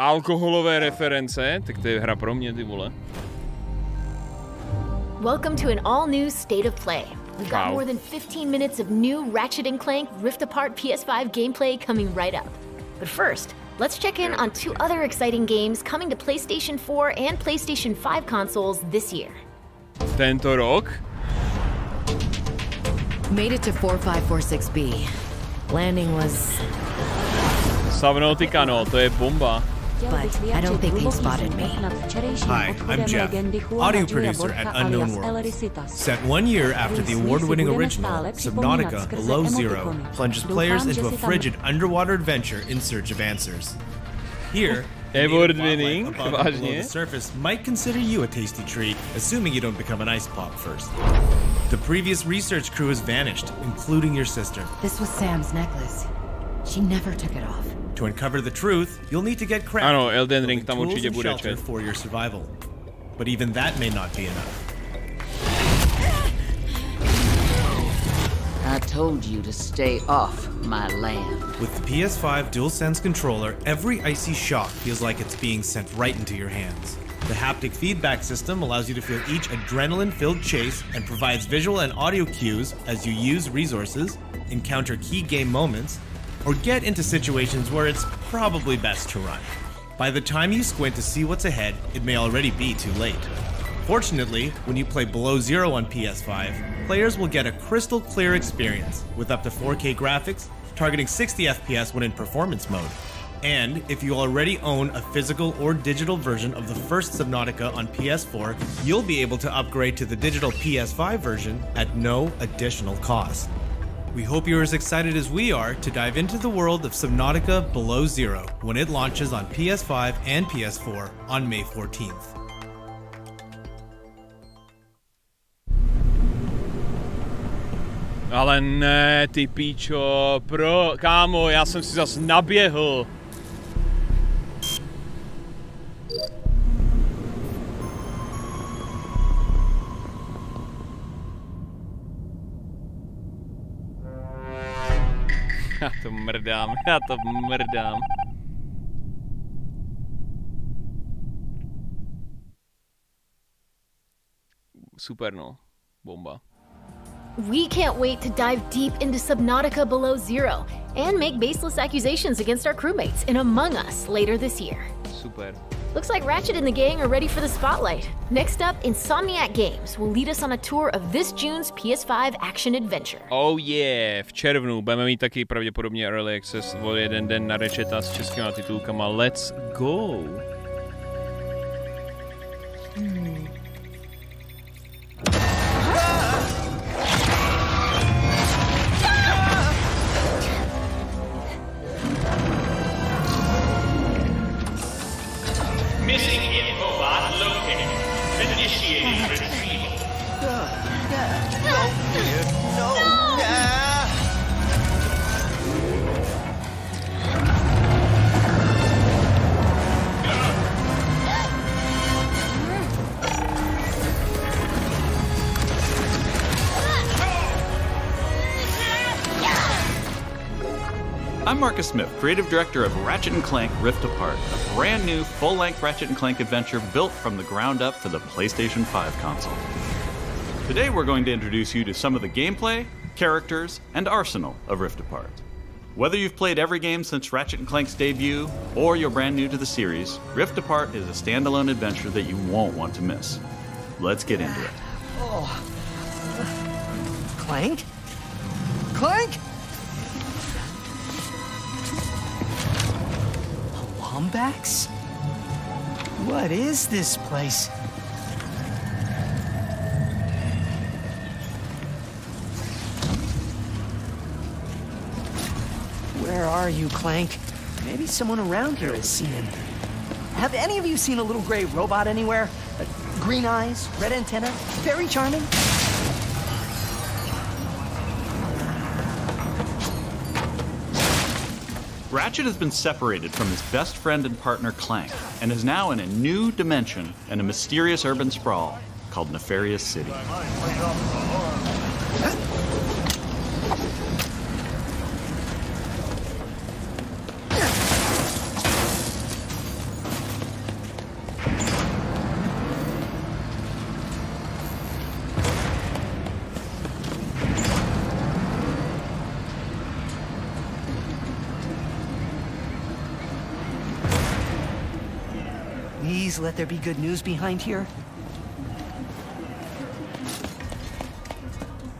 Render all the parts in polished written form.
alkoholové reference, tak to je hra pro mě, ty vole. Welcome to an all-new State of Play. We've got more than 15 minutes of new Ratchet & Clank Rift Apart PS5 gameplay coming right up. But first, let's check in on 2 other exciting games coming to PlayStation 4 and PlayStation 5 consoles this year. Tento rok? Made it to 4546B. Landing was... Subnautica, no, to je bomba. But I don't think they spotted me. Hi, I'm Jeff, audio producer at Unknown Worlds. Set 1 year after the award-winning original, Subnautica Below Zero plunges players into a frigid underwater adventure in search of answers. Here, award-winning, above and below the surface might consider you a tasty treat, assuming you don't become an ice pop first. The previous research crew has vanished, including your sister. This was Sam's necklace. She never took it off. To uncover the truth, you'll need to get crafted. Ano, Elden Ring tam určitě bude čet. For your survival. But even that may not be enough. I told you to stay off my land. With the PS5 DualSense controller, every icy shock feels like it's being sent right into your hands. The haptic feedback system allows you to feel each adrenaline-filled chase and provides visual and audio cues as you use resources, encounter key game moments, or get into situations where it's probably best to run. By the time you squint to see what's ahead, it may already be too late. Fortunately, when you play Below Zero on PS5, players will get a crystal clear experience with up to 4K graphics, targeting 60 FPS when in performance mode. And if you already own a physical or digital version of the first Subnautica on PS4, you'll be able to upgrade to the digital PS5 version at no additional cost. We hope you're as excited as we are to dive into the world of Subnautica Below Zero when it launches on PS5 and PS4 on May 14th. Ale ne, ty píčo, kámo, já jsem si zas naběhl. Já to mrdám. Super, no. Bomba. We can't wait to dive deep into Subnautica Below Zero and make baseless accusations against our crewmates in Among Us later this year. Super. Looks like Ratchet and the gang are ready for the spotlight. Next up, Insomniac Games will lead us on a tour of this June's PS5 action adventure. Oh yeah, v červnu budeme mít taky pravděpodobně Early Access o jeden den na Ratcheta s českýma titulkama. Let's go! Missing infobot located. Initiating retrieval. No. I'm Marcus Smith, creative director of Ratchet & Clank Rift Apart, a brand new full-length Ratchet & Clank adventure built from the ground up for the PlayStation 5 console. Today we're going to introduce you to some of the gameplay, characters, and arsenal of Rift Apart. Whether you've played every game since Ratchet & Clank's debut, or you're brand new to the series, Rift Apart is a standalone adventure that you won't want to miss. Let's get into it. Oh. Clank? Clank? Wombax? What is this place? Where are you, Clank? Maybe someone around here has seen him. Have any of you seen a little gray robot anywhere? Green eyes, red antenna, very charming? Ratchet has been separated from his best friend and partner Clank, and is now in a new dimension in a mysterious urban sprawl called Nefarious City. please let there be good news behind here?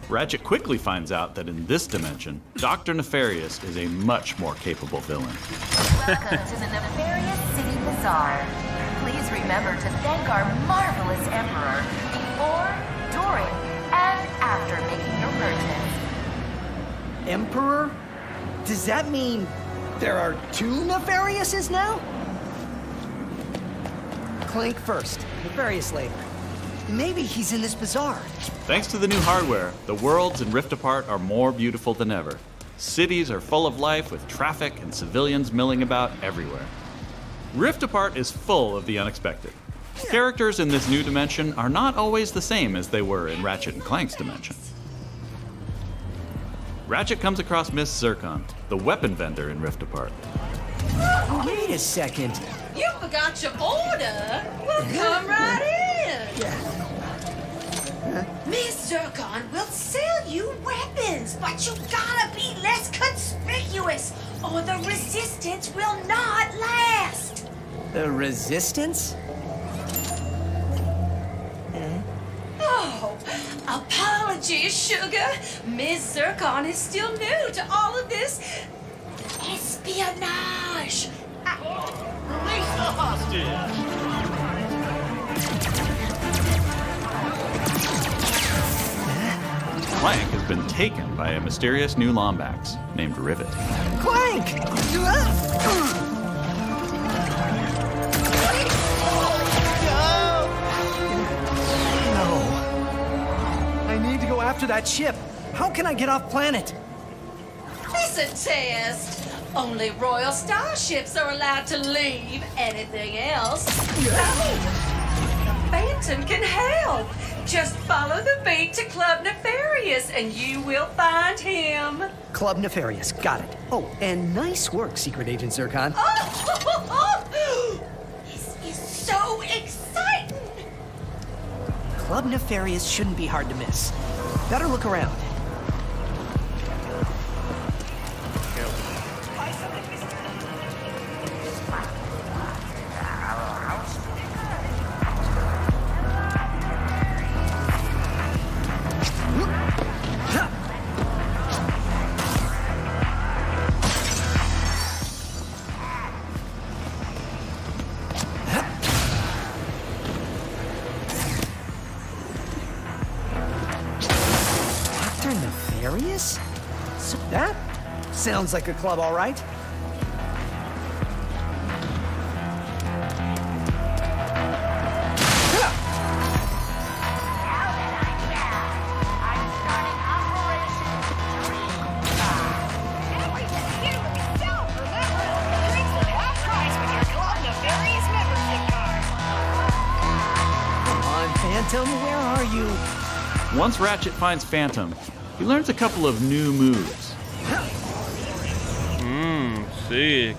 Ratchet quickly finds out that in this dimension, Dr. Nefarious is a much more capable villain. Welcome to the Nefarious City Bazaar. Please remember to thank our marvelous Emperor before, during, and after making your purchase. Emperor? Does that mean there are two Nefariouses now? Clank first, Nefarious later. Maybe he's in this bazaar. Thanks to the new hardware, the worlds in Rift Apart are more beautiful than ever. Cities are full of life with traffic and civilians milling about everywhere. Rift Apart is full of the unexpected. Characters in this new dimension are not always the same as they were in Ratchet and Clank's dimension. Ratchet comes across Miss Zircon, the weapon vendor in Rift Apart. Wait a second. You forgot your order? Well, come right in. Miss Zircon will sell you weapons, but you gotta be less conspicuous, or the resistance will not last. The resistance? Oh, apologies, sugar. Miss Zircon is still new to all of this espionage. Release the hostage! Clank has been taken by a mysterious new Lombax named Rivet. Clank! I need to go after that ship. How can I get off planet? It's a test. Only royal starships are allowed to leave. Anything else? Phantom can help. Just follow the beat to Club Nefarious and you will find him. Club Nefarious, got it. Oh, and nice work, Secret Agent Zircon. This is so exciting. Club Nefarious shouldn't be hard to miss. Better look around. So that sounds like a club, all right. Come on, Phantom, where are you? Once Ratchet finds Phantom, he learns a couple of new moves. Sick.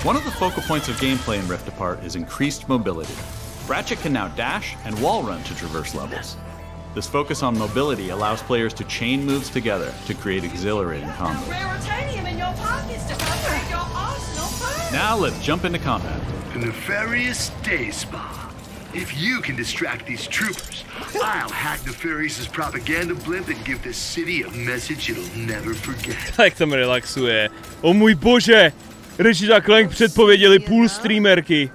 One of the focal points of gameplay in Rift Apart is increased mobility. Ratchet can now dash and wall run to traverse levels. This focus on mobility allows players to chain moves together to create exhilarating combos. Now let's jump into combat. The Nefarious Day Spa. If you can distract these troopers, I'll hack Nefarious's propaganda blimp and give this city a message it'll never forget. Tak tam relaxuje. O můj bože! Ratchet a Clank předpověděli půl streamerky.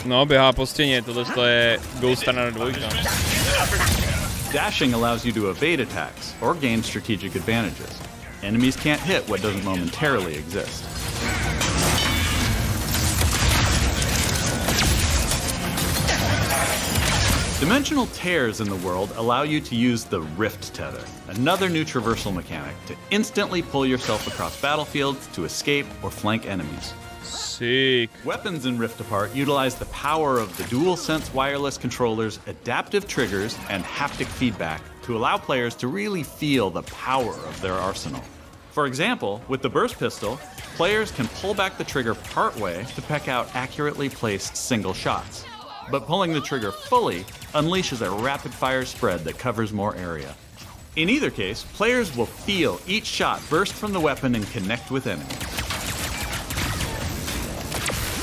No, běhá po stěně, tohle je Ghost Runner 2. Dashing allows you to evade attacks or gain strategic advantages. Enemies can't hit what doesn't momentarily exist. Dimensional tears in the world allow you to use the Rift Tether, another new traversal mechanic to instantly pull yourself across battlefields to escape or flank enemies. Sick. Weapons in Rift Apart utilize the power of the DualSense wireless controller's adaptive triggers and haptic feedback to allow players to really feel the power of their arsenal. For example, with the burst pistol, players can pull back the trigger partway to peck out accurately placed single shots. But pulling the trigger fully unleashes a rapid-fire spread that covers more area. In either case, players will feel each shot burst from the weapon and connect with enemies.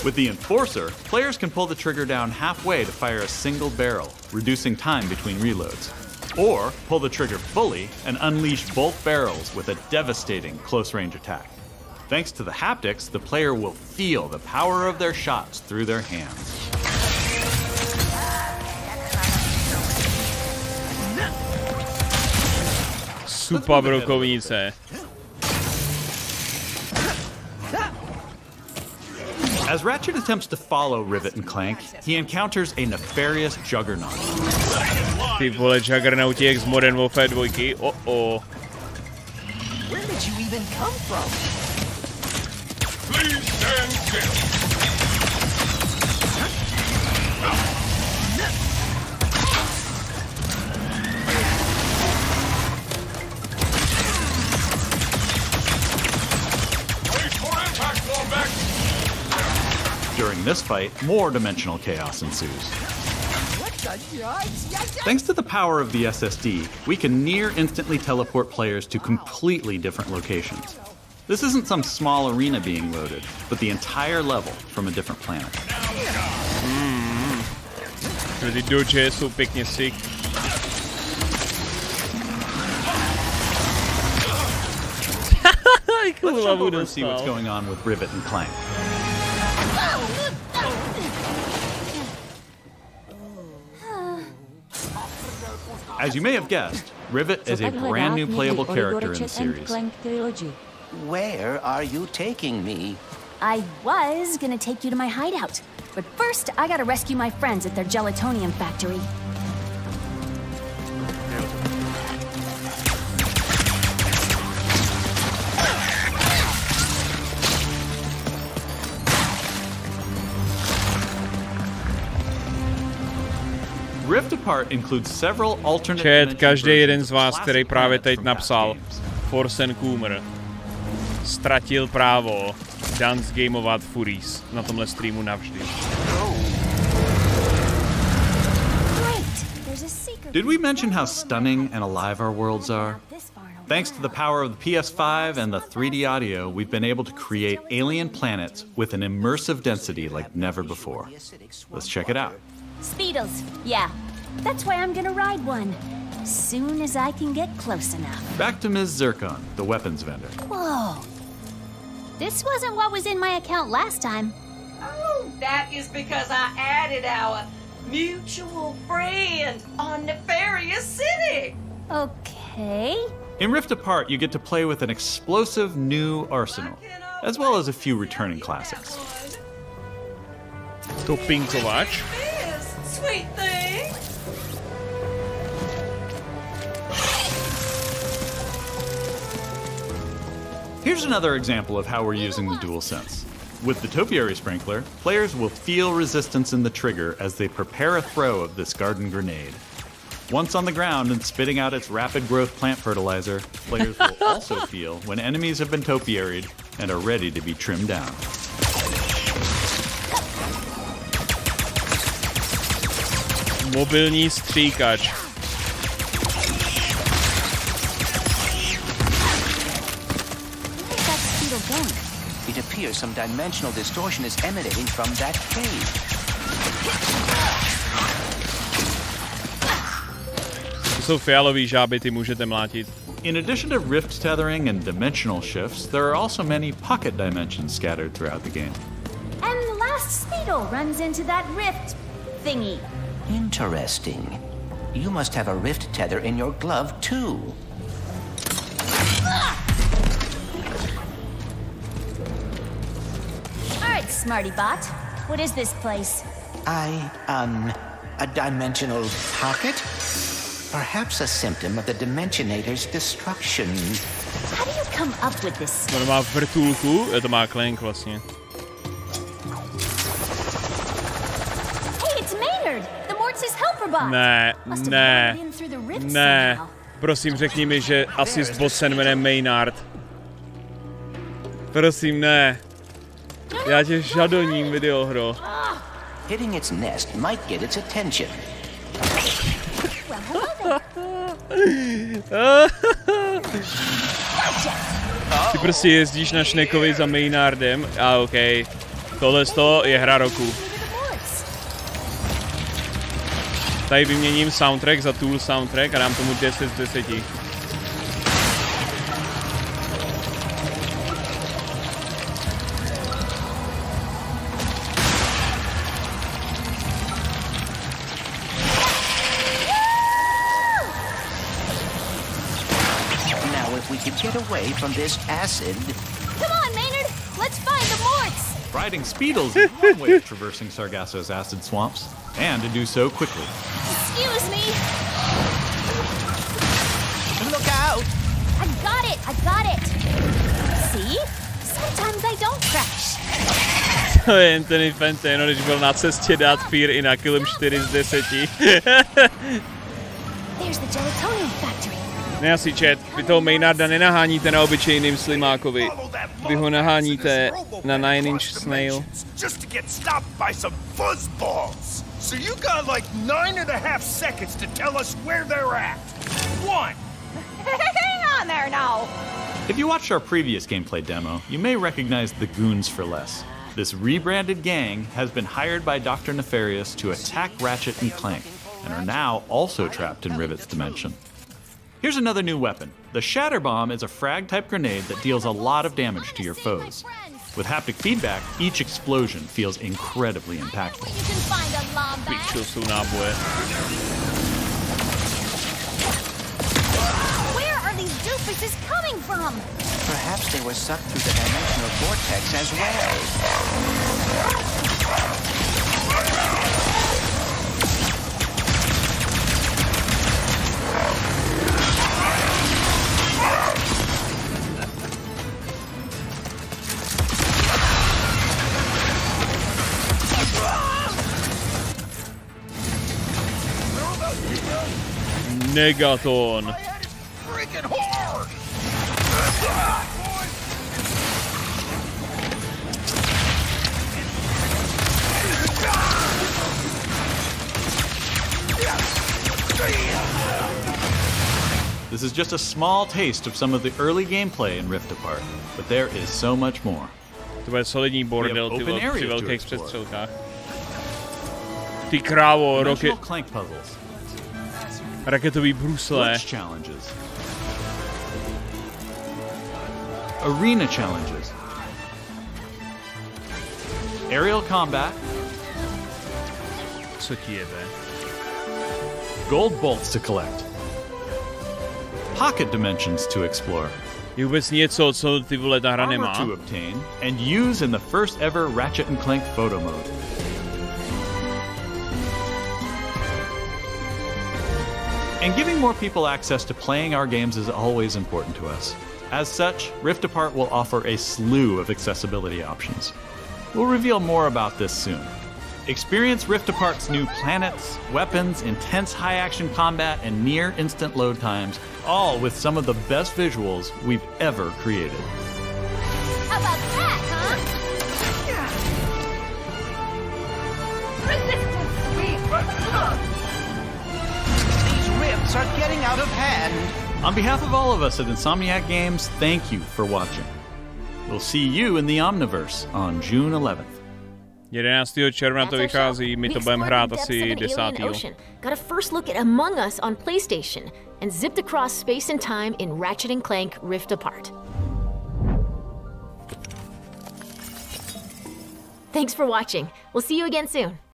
With the Enforcer, players can pull the trigger down halfway to fire a single barrel, reducing time between reloads. Or pull the trigger fully and unleash both barrels with a devastating close-range attack. Thanks to the haptics, the player will feel the power of their shots through their hands. Super brokovnice. As Ratchet attempts to follow Rivet and Clank, he encounters a nefarious juggernaut. Ty vole, Juggernauti jak z Modern Warfare 2. Oh. Where did you even come from? Please stand still. During this fight, more dimensional chaos ensues. Thanks to the power of the SSD, we can near instantly teleport players to completely different locations. This isn't some small arena being loaded, but the entire level from a different planet. Ty doje jsou pěkně sick. Let's jump over and see what's going on with Rivet and Clank. As you may have guessed, Rivet is a brand new playable character in the series. Where are you taking me? I was gonna take you to my hideout, but first I gotta rescue my friends at their gelatonium factory. Rift Apart includes several alternate Chat, každý jeden z vás, který právě teď napsal Forsen Coomer, ztratil právo dance gameovat Furies na tomhle streamu navždy. Did we mention how stunning and alive our worlds are? Thanks to the power of the PS5 and the 3D audio, we've been able to create alien planets with an immersive density like never before. Let's check it out. Speedles, yeah. That's why I'm gonna ride one. Soon as I can get close enough. Back to Ms. Zircon, the weapons vendor. Whoa. This wasn't what was in my account last time. Oh, that is because I added our mutual friend on Nefarious City. Okay. In Rift Apart, you get to play with an explosive new arsenal, as well as a few returning classics. Topinkovač. Sweet thing. Here's another example of how we're using the DualSense. With the Topiary Sprinkler, players will feel resistance in the trigger as they prepare a throw of this garden grenade. Once on the ground and spitting out its rapid growth plant fertilizer, players will also feel when enemies have been topiaried and are ready to be trimmed down. Mobilní stříkač. It appears some dimensional distortion is emanating from that cave. To jsou fialový žáby, ty můžete mlátit. In addition to rift tethering and dimensional shifts, there are also many pocket dimensions scattered throughout the game. And the last Speedle runs into that rift thingy. Interesting. You must have a rift tether in your glove, too. All right, smarty bot. What is this place? A dimensional pocket? Perhaps a symptom of the Dimensionator's destruction. How do you come up with this? To má vrtulku, to má Clank vlastně. Ne, ne, ne. Prosím, řekni mi, že asi s bossem jménem Maynard. Prosím, ne. Já tě žadoním, videohro. Hitting its nest might get its attention. Ty prostě jezdíš na Šnekovi za Maynardem a okej. Tohle je hra roku. Tady vyměním soundtrack za Tool soundtrack a dám tomu 10 z 10. Get away from this acid. Come on, Maynard! Let's find the morts! Riding Speedles is one way of traversing Sargasso's acid swamps, and to do so quickly. Excuse me! Look out! I got it! See? Sometimes I don't crash. To je Anthony Fantano, když byl na cestě dát Fear Inoculum 4 z 10. There's the gelatonium factory. Ne, asi chat, vy toho Maynarda nenaháníte na obyčejným slimákovi. Vy ho naháníte na 9-inch snail. Just to get stopped by some fuzzballs. So you got like 9.5 seconds to tell us where they're at. 1. Hang on there now. If you watched our previous gameplay demo, you may recognize the Goons for Less. This rebranded gang has been hired by Dr. Nefarious to attack Ratchet and Clank, and are now also trapped in Rivet's dimension. Here's another new weapon. The Shatter Bomb is a frag-type grenade that deals a lot of damage to your foes. With haptic feedback, each explosion feels incredibly impactful. Where are these doofuses coming from? Perhaps they were sucked through the dimensional vortex as well. Negaton. This is just a small taste of some of the early gameplay in Rift Apart, but there is so much more. To bude solidní bordel při velkých přestřelkách. Ty krávo, Clank puzzles. Raketový brusle. Challenges. Arena challenges. Aerial combat. Co ti jebe? Gold bolts to collect. Pocket dimensions to explore. Je vůbec něco, co ty vole ta hra nemá. To obtain and use in the first ever Ratchet and Clank photo mode. And giving more people access to playing our games is always important to us. As such, Rift Apart will offer a slew of accessibility options. We'll reveal more about this soon. Experience Rift Apart's new planets, weapons, intense high-action combat, and near-instant load times, all with some of the best visuals we've ever created. How about that, huh? Resistance sweep! These rifts are getting out of hand. On behalf of all of us at Insomniac Games, thank you for watching. We'll see you in the Omniverse on June 11th. 11. června to vychází, my to budeme hrát asi 10. Got a first look at Among Us on PlayStation and zipped across space and time in Ratchet and Clank Rift Apart. Thanks for watching. We'll see you again soon.